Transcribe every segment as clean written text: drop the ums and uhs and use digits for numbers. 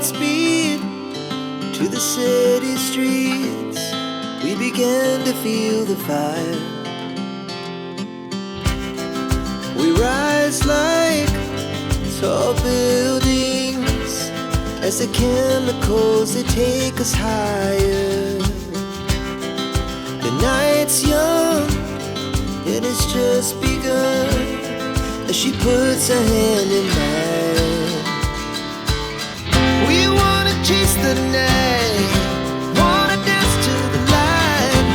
speed to the city streets. We began to feel the fire. We rise like tall buildings as the chemicals, they take us higher. The night's young and it's just begun as she puts her hand in mine. We wanna chase the night, wanna dance to the light,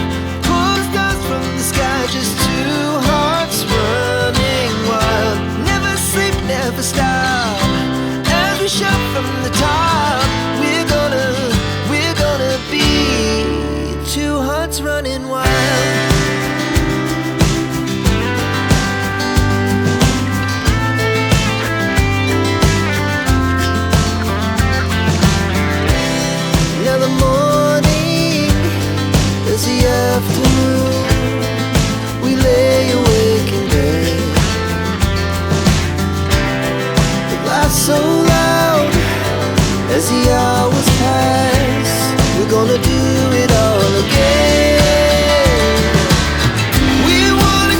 pull the stars from the sky, just two hearts running wild. Never sleep, never stop, as we shout from the top. We're gonna be two hearts running wild. Now the morning is the afternoon. We lay awake in bed. The laugh so loud as the hours pass. We're gonna do it all again. We wanna.